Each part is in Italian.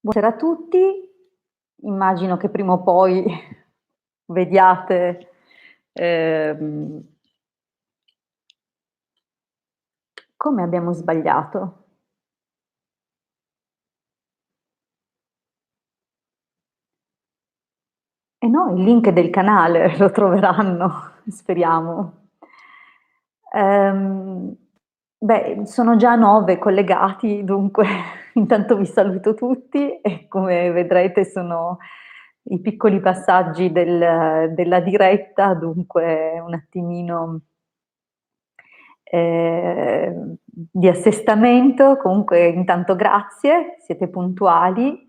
Buonasera a tutti, immagino che prima o poi vediate ehm, come abbiamo sbagliato. Eh no, il link del canale lo troveranno, speriamo. Ehm, sono già 9 collegati, dunque intanto vi saluto tutti e come vedrete sono i piccoli passaggi della diretta, dunque un attimino di assestamento. Comunque intanto grazie, siete puntuali,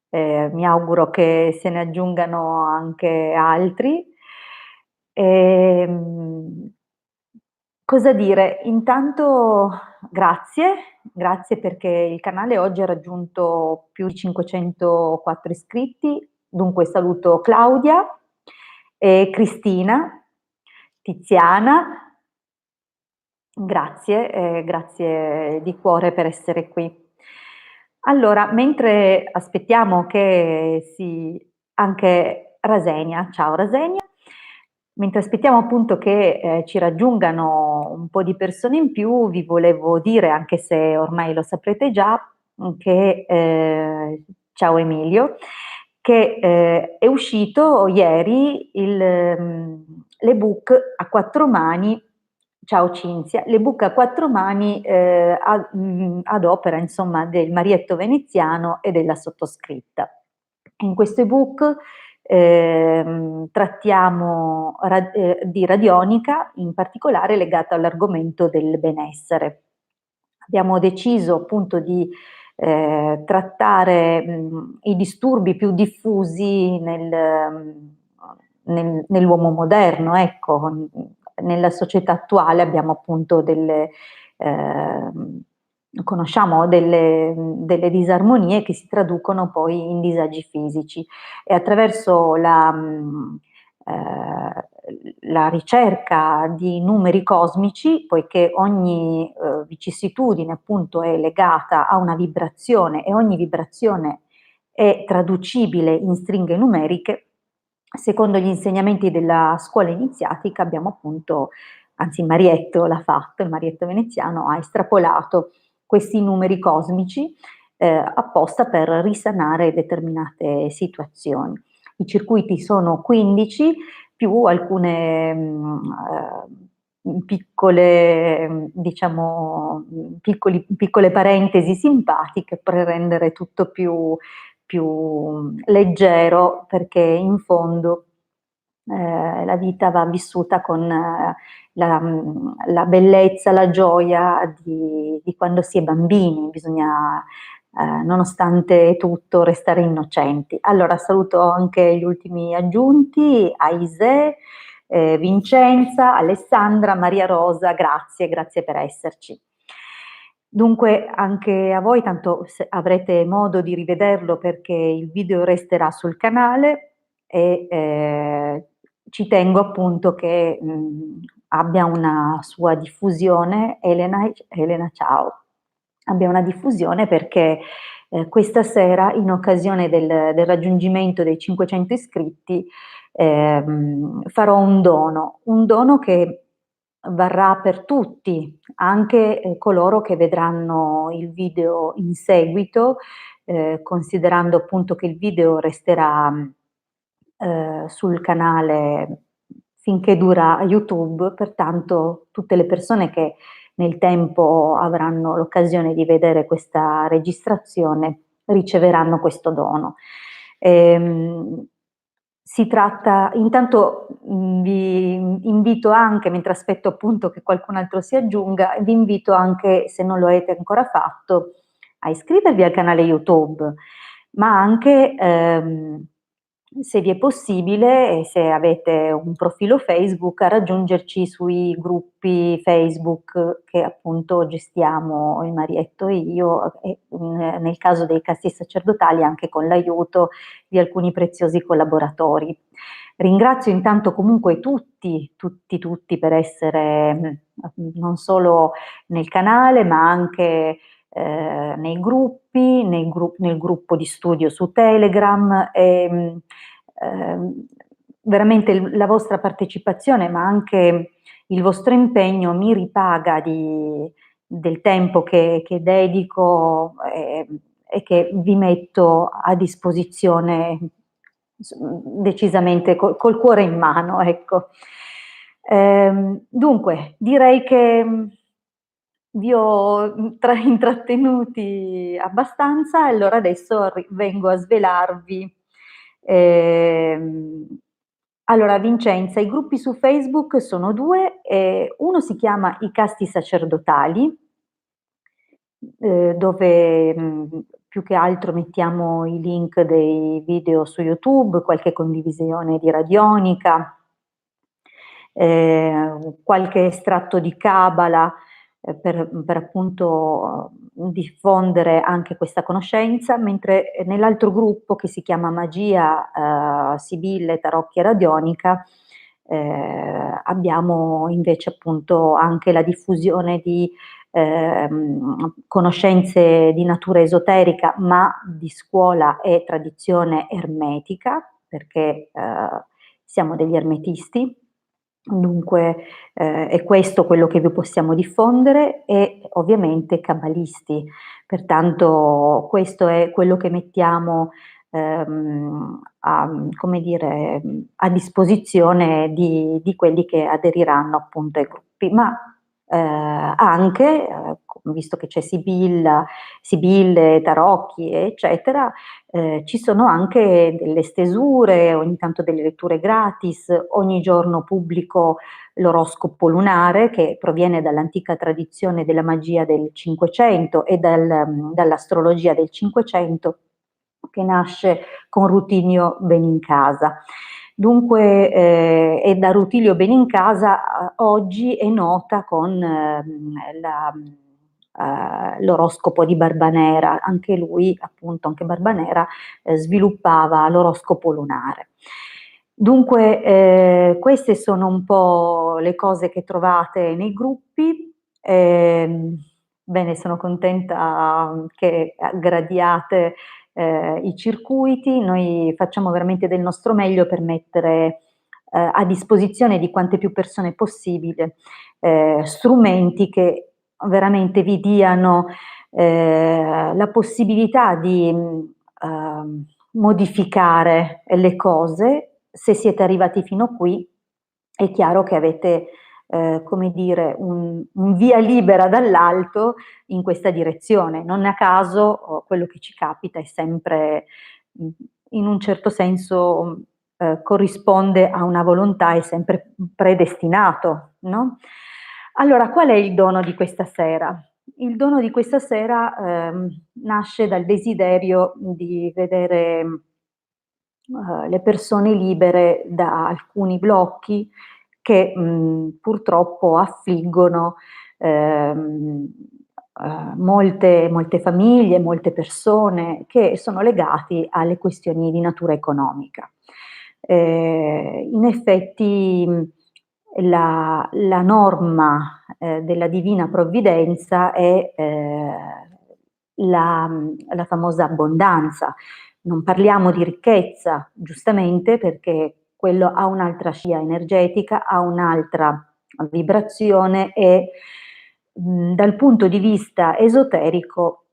mi auguro che se ne aggiungano anche altri. Ehm, Cosa dire? Intanto grazie perché il canale oggi ha raggiunto più di 504 iscritti, dunque saluto Claudia, Cristina, Tiziana. Grazie di cuore per essere qui. Allora, mentre aspettiamo che anche Rasenia, ciao Rasenia, mentre aspettiamo appunto che ci raggiungano un po' di persone in più, vi volevo dire, anche se ormai lo saprete già, che ciao Emilio, che è uscito ieri l'ebook a quattro mani. Ciao Cinzia, l'ebook a quattro mani ad opera insomma del Marietto Veneziano e della sottoscritta. In questo ebook trattiamo di radionica, in particolare legata all'argomento del benessere. Abbiamo deciso appunto di trattare i disturbi più diffusi nell'uomo moderno, ecco, nella società attuale abbiamo appunto conosciamo delle disarmonie che si traducono poi in disagi fisici e attraverso la ricerca di numeri cosmici, poiché ogni vicissitudine appunto è legata a una vibrazione e ogni vibrazione è traducibile in stringhe numeriche, secondo gli insegnamenti della scuola iniziatica abbiamo appunto, anzi Marietto l'ha fatto, il Marietto veneziano ha estrapolato questi numeri cosmici apposta per risanare determinate situazioni. I circuiti sono 15 più alcune piccole, diciamo, piccole parentesi simpatiche per rendere tutto più leggero, perché in fondo la vita va vissuta con la bellezza, la gioia di quando si è bambini, bisogna nonostante tutto restare innocenti. Allora saluto anche gli ultimi aggiunti, Aise, Vincenza, Alessandra, Maria Rosa, grazie per esserci. Dunque anche a voi, tanto avrete modo di rivederlo perché il video resterà sul canale e ci tengo appunto che abbia una sua diffusione. Elena, ciao. Abbia una diffusione perché questa sera, in occasione del raggiungimento dei 500 iscritti, farò un dono che varrà per tutti, anche coloro che vedranno il video in seguito, considerando appunto che il video resterà sul canale finché dura YouTube, pertanto tutte le persone che nel tempo avranno l'occasione di vedere questa registrazione riceveranno questo dono. Si tratta, intanto vi invito anche, mentre aspetto appunto che qualcun altro si aggiunga, vi invito anche, se non lo avete ancora fatto, a iscrivervi al canale YouTube, ma anche se vi è possibile e se avete un profilo Facebook, a raggiungerci sui gruppi Facebook che appunto gestiamo il Marietto e io, e nel caso dei casti sacerdotali anche con l'aiuto di alcuni preziosi collaboratori. Ringrazio intanto comunque tutti per essere non solo nel canale ma anche nei gruppi, nel gruppo di studio su Telegram e veramente la vostra partecipazione, ma anche il vostro impegno mi ripaga del tempo che dedico e che vi metto a disposizione decisamente col cuore in mano, ecco. Dunque, direi che vi ho intrattenuti abbastanza, e allora adesso vengo a svelarvi. ehm, allora, Vincenza, i gruppi su Facebook sono due, uno si chiama I Casti Sacerdotali, dove più che altro mettiamo i link dei video su YouTube, qualche condivisione di radionica, qualche estratto di Cabala, per appunto diffondere anche questa conoscenza, mentre nell'altro gruppo, che si chiama Magia, Sibille, Tarocchi e Radionica, abbiamo invece appunto anche la diffusione di conoscenze di natura esoterica, ma di scuola e tradizione ermetica, perché siamo degli ermetisti. Dunque è questo quello che vi possiamo diffondere, e ovviamente cabalisti. Pertanto questo è quello che mettiamo come dire, a disposizione di quelli che aderiranno appunto ai gruppi. Ma anche, visto che c'è Sibille, Tarocchi, eccetera, ci sono anche delle stesure, ogni tanto delle letture gratis. Ogni giorno pubblico l'oroscopo lunare, che proviene dall'antica tradizione della magia del Cinquecento e dall'astrologia del Cinquecento, che nasce con Rutilio Benincasa. Dunque, e da Rutilio Benincasa oggi è nota con l'oroscopo di Barbanera. Anche lui, appunto, anche Barbanera sviluppava l'oroscopo lunare. Dunque, queste sono un po' le cose che trovate nei gruppi. Bene, sono contenta che gradiate i circuiti. Noi facciamo veramente del nostro meglio per mettere a disposizione di quante più persone possibile strumenti che veramente vi diano la possibilità di modificare le cose. Se siete arrivati fino qui, è chiaro che avete, come dire, un via libera dall'alto in questa direzione. Non a caso quello che ci capita è sempre, in un certo senso, corrisponde a una volontà, è sempre predestinato, no? Allora, qual è il dono di questa sera? Il dono di questa sera nasce dal desiderio di vedere le persone libere da alcuni blocchi che purtroppo affliggono ehm, molte famiglie, molte persone, che sono legati alle questioni di natura economica. In effetti la norma della divina provvidenza è la famosa abbondanza. Non parliamo di ricchezza, giustamente, perché quello ha un'altra scia energetica, ha un'altra vibrazione, e dal punto di vista esoterico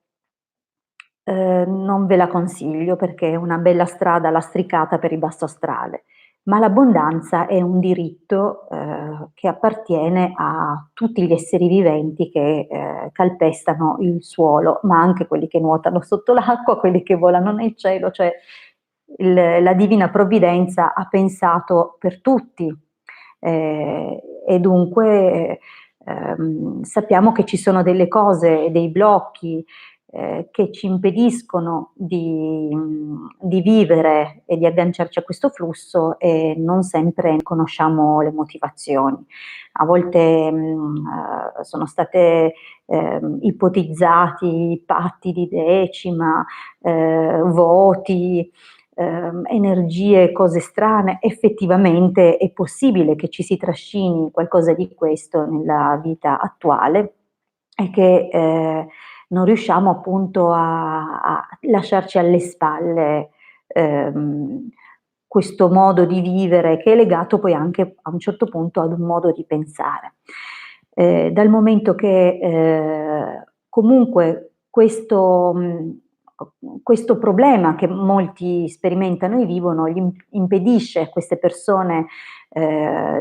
non ve la consiglio, perché è una bella strada lastricata per il basso astrale. Ma l'abbondanza è un diritto che appartiene a tutti gli esseri viventi che calpestano il suolo, ma anche quelli che nuotano sotto l'acqua, quelli che volano nel cielo. Cioè la divina provvidenza ha pensato per tutti, e dunque sappiamo che ci sono delle cose, dei blocchi che ci impediscono di vivere e di agganciarci a questo flusso, e non sempre conosciamo le motivazioni. A volte sono state ipotizzati patti di decima, voti, energie, cose strane. Effettivamente è possibile che ci si trascini qualcosa di questo nella vita attuale, e che non riusciamo appunto a lasciarci alle spalle questo modo di vivere che è legato poi anche a un certo punto ad un modo di pensare. Dal momento che comunque questo problema che molti sperimentano e vivono gli impedisce a queste persone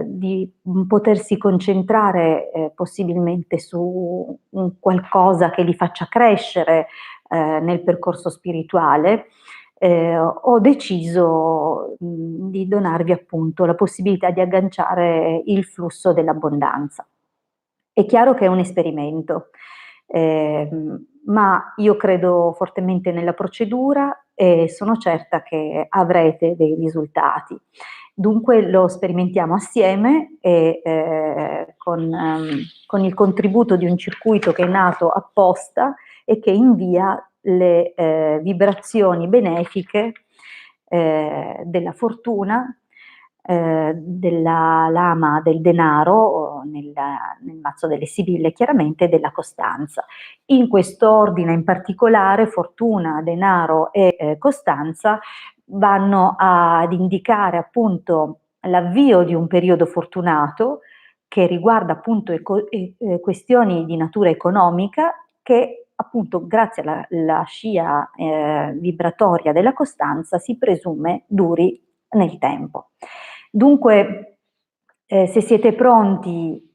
di potersi concentrare possibilmente su un qualcosa che li faccia crescere nel percorso spirituale, ho deciso di donarvi appunto la possibilità di agganciare il flusso dell'abbondanza. È chiaro che è un esperimento, ma io credo fortemente nella procedura e sono certa che avrete dei risultati. Dunque lo sperimentiamo assieme e con il contributo di un circuito che è nato apposta e che invia le vibrazioni benefiche della fortuna, della lama del denaro nel mazzo delle Sibille, chiaramente della costanza. In quest'ordine in particolare fortuna, denaro e costanza vanno ad indicare appunto l'avvio di un periodo fortunato che riguarda appunto questioni di natura economica che appunto grazie alla scia vibratoria della costanza si presume duri nel tempo. Dunque, se siete pronti,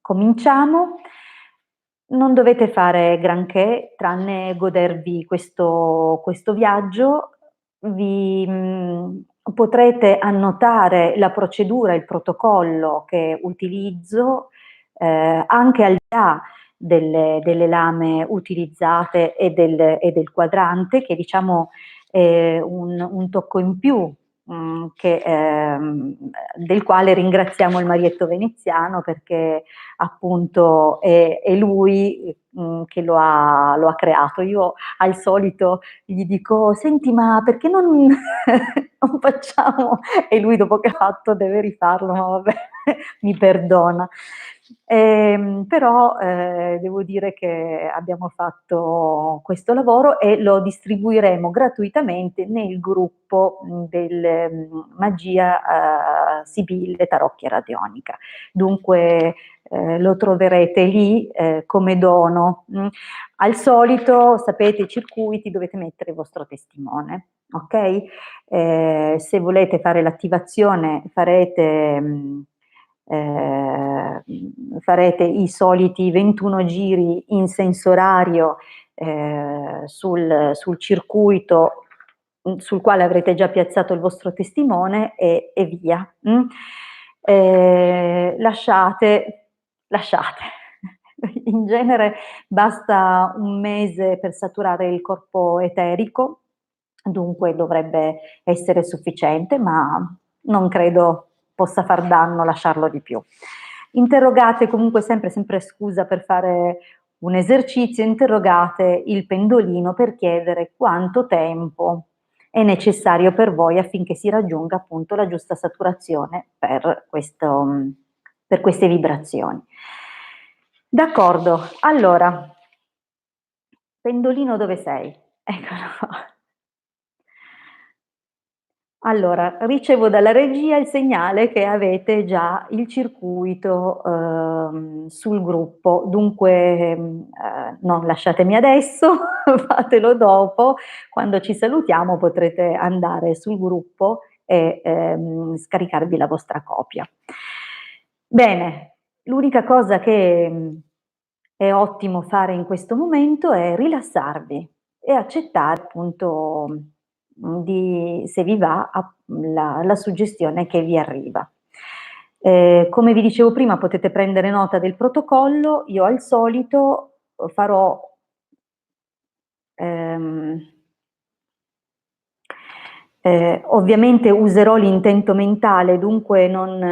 cominciamo. Non dovete fare granché, tranne godervi questo viaggio. Potrete annotare la procedura, il protocollo che utilizzo, anche al di là delle lame utilizzate e del quadrante, che diciamo è un tocco in più del quale ringraziamo il Marietto Veneziano perché appunto è lui che lo ha creato. Io al solito gli dico, senti ma perché non, non facciamo? E lui dopo che ha fatto deve rifarlo, ma vabbè, mi perdona. Però devo dire che abbiamo fatto questo lavoro e lo distribuiremo gratuitamente nel gruppo del Magia Sibille Tarocchia Radionica. Dunque lo troverete lì come dono. Al solito, sapete, i circuiti dovete mettere il vostro testimone, ok? Se volete fare l'attivazione farete i soliti 21 giri in senso orario sul circuito sul quale avrete già piazzato il vostro testimone e via. Lasciate. In genere basta un mese per saturare il corpo eterico, dunque dovrebbe essere sufficiente, ma non credo possa far danno lasciarlo di più. Interrogate comunque sempre scusa per fare un esercizio, interrogate il pendolino per chiedere quanto tempo è necessario per voi affinché si raggiunga appunto la giusta saturazione per queste vibrazioni. D'accordo, allora, pendolino dove sei? Eccolo qua. Allora, ricevo dalla regia il segnale che avete già il circuito sul gruppo, dunque non lasciatemi adesso, fatelo dopo, quando ci salutiamo potrete andare sul gruppo e scaricarvi la vostra copia. Bene, l'unica cosa che è ottimo fare in questo momento è rilassarvi e accettare appunto se vi va, la suggestione che vi arriva. Come vi dicevo prima, potete prendere nota del protocollo, io al solito farò ovviamente userò l'intento mentale, dunque non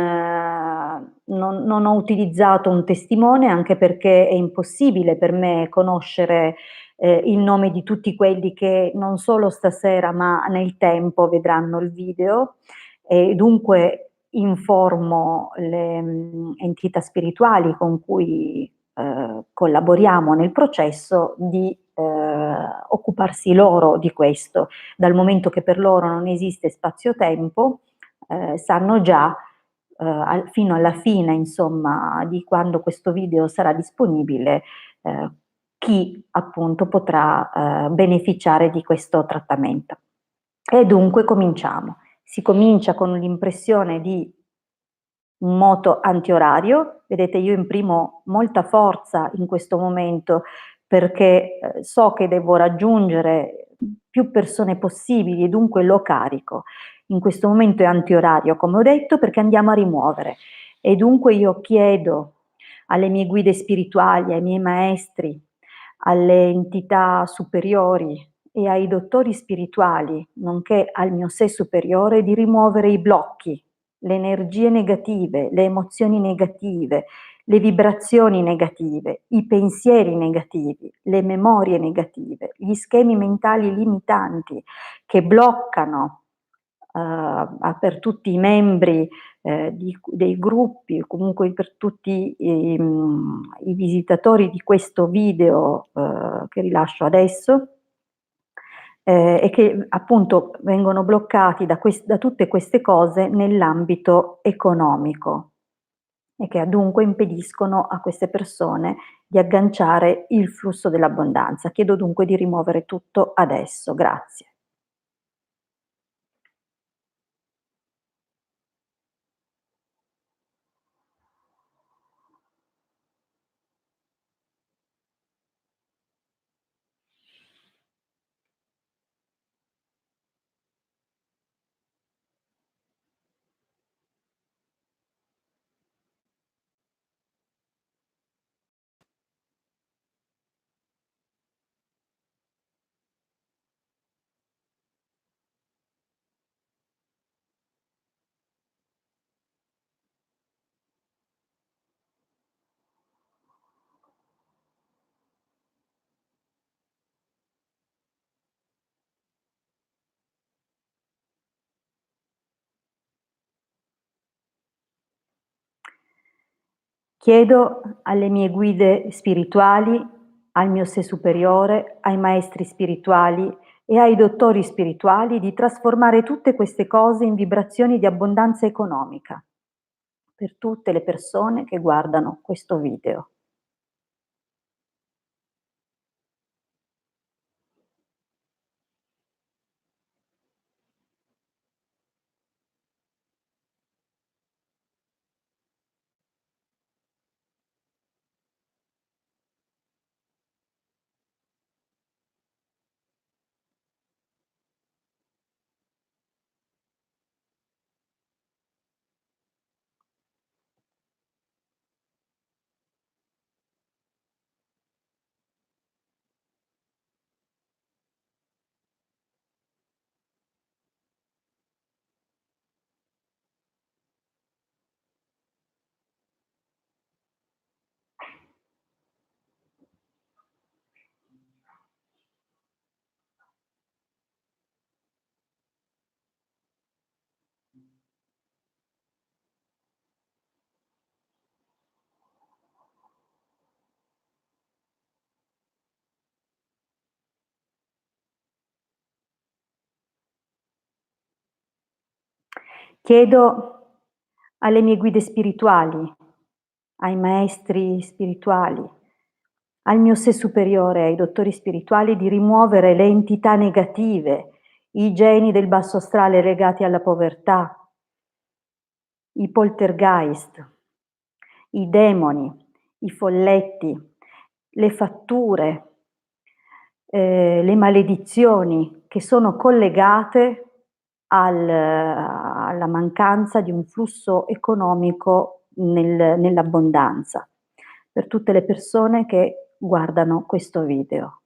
ho utilizzato un testimone, anche perché è impossibile per me conoscere il nome di tutti quelli che non solo stasera ma nel tempo vedranno il video e dunque informo le entità spirituali con cui collaboriamo nel processo di occuparsi loro di questo. Dal momento che per loro non esiste spazio-tempo, sanno già fino alla fine, insomma, di quando questo video sarà disponibile, chi appunto potrà beneficiare di questo trattamento. E dunque cominciamo. Si comincia con l'impressione di un moto antiorario. Vedete, io imprimo molta forza in questo momento perché so che devo raggiungere più persone possibili e dunque lo carico. In questo momento è antiorario, come ho detto, perché andiamo a rimuovere. E dunque io chiedo alle mie guide spirituali, ai miei maestri, alle entità superiori e ai dottori spirituali, nonché al mio sé superiore, di rimuovere i blocchi, le energie negative, le emozioni negative, le vibrazioni negative, i pensieri negativi, le memorie negative, gli schemi mentali limitanti che bloccano per tutti i membri dei gruppi, comunque per tutti i visitatori di questo video che rilascio adesso, e che appunto vengono bloccati da tutte queste cose nell'ambito economico e che dunque impediscono a queste persone di agganciare il flusso dell'abbondanza. Chiedo dunque di rimuovere tutto adesso. Grazie. Chiedo alle mie guide spirituali, al mio sé superiore, ai maestri spirituali e ai dottori spirituali di trasformare tutte queste cose in vibrazioni di abbondanza economica per tutte le persone che guardano questo video. Chiedo alle mie guide spirituali, ai maestri spirituali, al mio sé superiore, ai dottori spirituali di rimuovere le entità negative, i geni del basso astrale legati alla povertà, i poltergeist, i demoni, i folletti, le fatture, le maledizioni che sono collegate alla mancanza di un flusso economico nell'abbondanza, per tutte le persone che guardano questo video.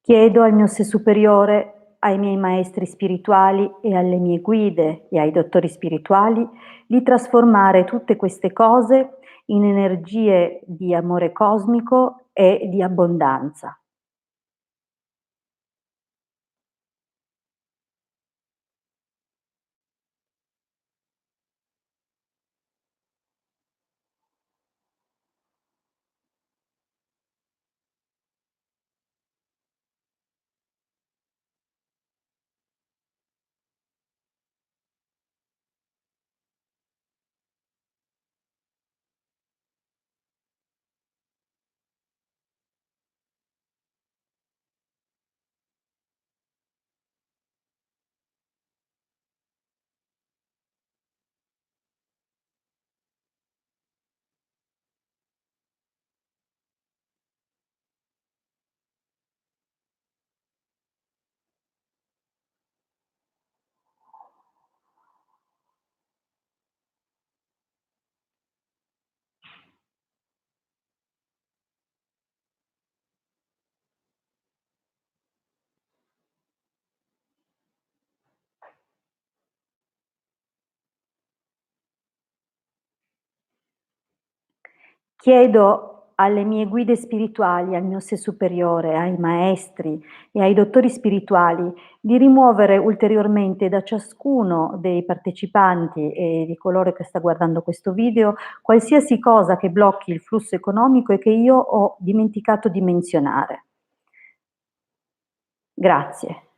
Chiedo al mio sé superiore, ai miei maestri spirituali e alle mie guide e ai dottori spirituali di trasformare tutte queste cose in energie di amore cosmico e di abbondanza. Chiedo alle mie guide spirituali, al mio sé superiore, ai maestri e ai dottori spirituali di rimuovere ulteriormente da ciascuno dei partecipanti e di coloro che sta guardando questo video qualsiasi cosa che blocchi il flusso economico e che io ho dimenticato di menzionare. Grazie.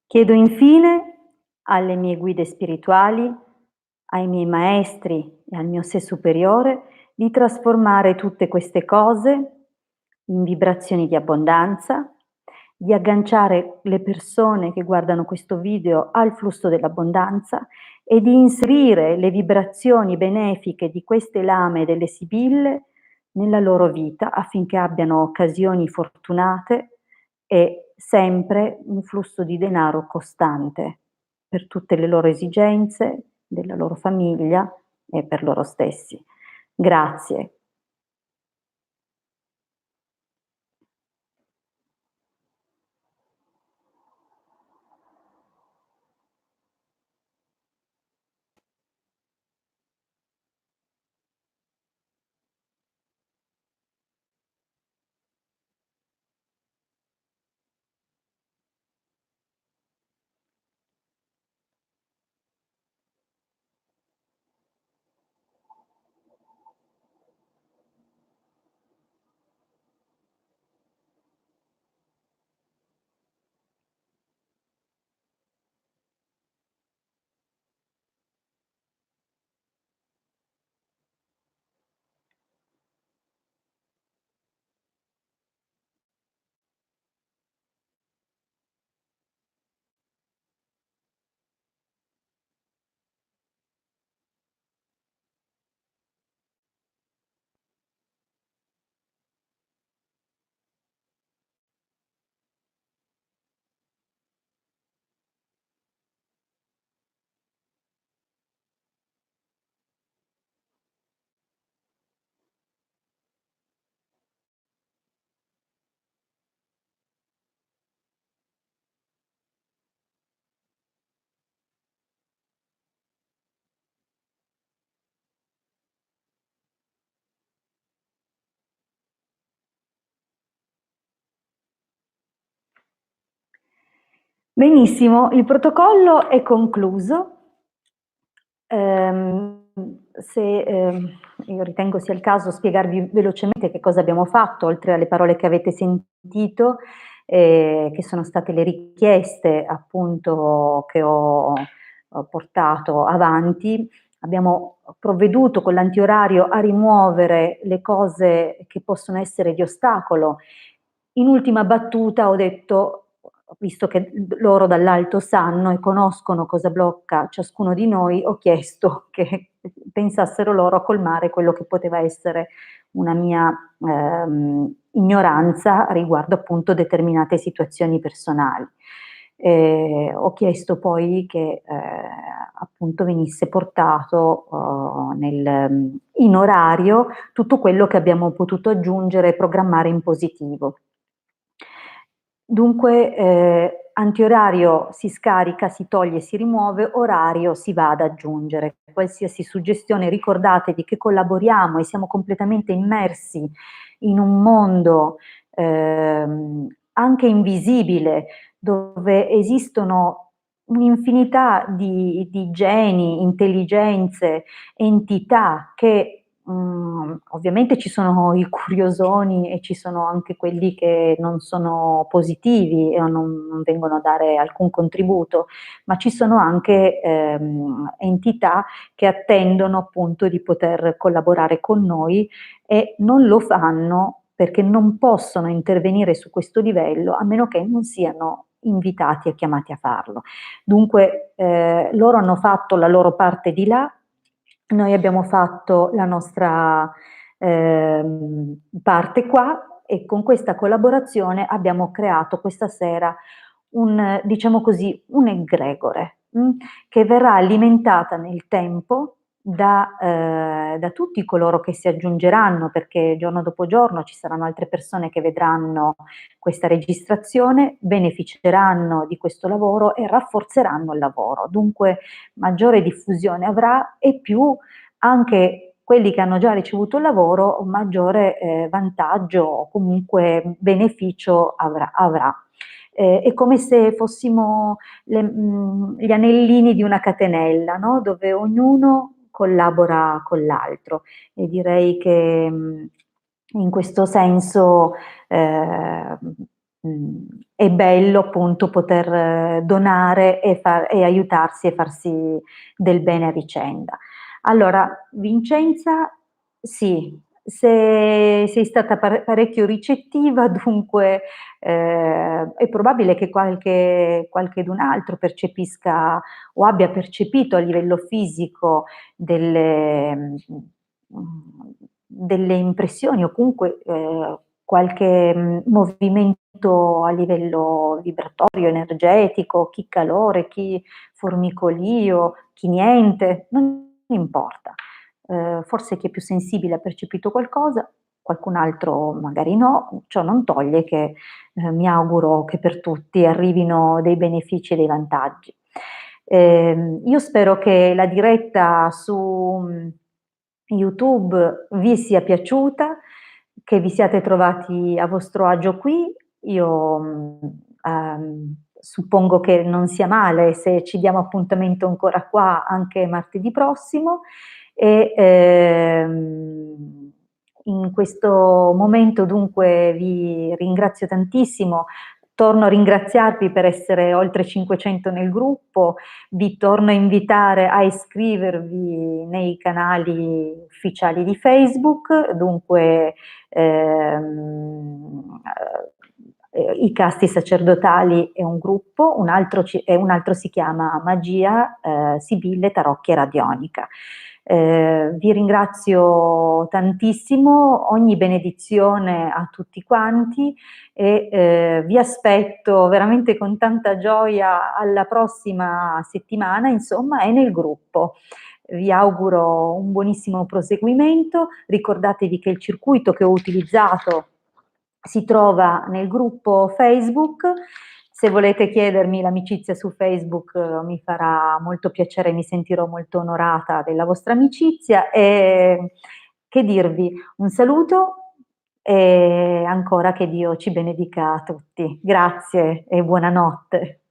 Chiedo infine alle mie guide spirituali, ai miei maestri e al mio sé superiore di trasformare tutte queste cose in vibrazioni di abbondanza, di agganciare le persone che guardano questo video al flusso dell'abbondanza e di inserire le vibrazioni benefiche di queste lame delle sibille nella loro vita affinché abbiano occasioni fortunate e sempre un flusso di denaro costante per tutte le loro esigenze, della loro famiglia e per loro stessi. Grazie. Benissimo, il protocollo è concluso. Se io ritengo sia il caso spiegarvi velocemente che cosa abbiamo fatto, oltre alle parole che avete sentito, che sono state le richieste appunto che ho portato avanti. Abbiamo provveduto con l'antiorario a rimuovere le cose che possono essere di ostacolo. In ultima battuta ho detto, visto che loro dall'alto sanno e conoscono cosa blocca ciascuno di noi, ho chiesto che pensassero loro a colmare quello che poteva essere una mia ignoranza riguardo appunto determinate situazioni personali. Ho chiesto poi che appunto venisse portato in orario tutto quello che abbiamo potuto aggiungere e programmare in positivo. Dunque, antiorario si scarica, si toglie, si rimuove, orario si va ad aggiungere. Qualsiasi suggestione, ricordatevi che collaboriamo e siamo completamente immersi in un mondo anche invisibile, dove esistono un'infinità di geni, intelligenze, entità che ovviamente ci sono i curiosoni e ci sono anche quelli che non sono positivi e non vengono a dare alcun contributo, ma ci sono anche entità che attendono appunto di poter collaborare con noi e non lo fanno perché non possono intervenire su questo livello a meno che non siano invitati e chiamati a farlo. Dunque loro hanno fatto la loro parte di là, noi abbiamo fatto la nostra parte qua e con questa collaborazione abbiamo creato questa sera diciamo così, un egregore che verrà alimentata nel tempo da tutti coloro che si aggiungeranno, perché giorno dopo giorno ci saranno altre persone che vedranno questa registrazione, beneficeranno di questo lavoro e rafforzeranno il lavoro. Dunque maggiore diffusione avrà e più anche quelli che hanno già ricevuto il lavoro maggiore vantaggio o comunque beneficio avrà. È come se fossimo gli anellini di una catenella, no? Dove ognuno collabora con l'altro e direi che in questo senso eh, è bello appunto poter donare e aiutarsi e farsi del bene a vicenda. Allora, Vincenza, sì, sei stata parecchio ricettiva, dunque è probabile che qualchedun altro percepisca o abbia percepito a livello fisico delle impressioni o comunque qualche movimento a livello vibratorio, energetico, chi calore, chi formicolio, chi niente, non importa. Forse chi è più sensibile ha percepito qualcosa, qualcun altro magari no, ciò non toglie che mi auguro che per tutti arrivino dei benefici e dei vantaggi. Io spero che la diretta su YouTube vi sia piaciuta, che vi siate trovati a vostro agio qui. Io suppongo che non sia male se ci diamo appuntamento ancora qua anche martedì prossimo e in questo momento dunque vi ringrazio tantissimo. Torno a ringraziarvi per essere oltre 500 nel gruppo, vi torno a invitare a iscrivervi nei canali ufficiali di Facebook, dunque i casti sacerdotali è un gruppo, un altro si chiama Magia, Sibille, Tarocchi e Radionica. Vi ringrazio tantissimo, ogni benedizione a tutti quanti e vi aspetto veramente con tanta gioia alla prossima settimana, insomma, e nel gruppo. Vi auguro un buonissimo proseguimento, ricordatevi che il circuito che ho utilizzato si trova nel gruppo Facebook. Se volete chiedermi l'amicizia su Facebook mi farà molto piacere, mi sentirò molto onorata della vostra amicizia e che dirvi, un saluto e ancora che Dio ci benedica a tutti. Grazie e buonanotte.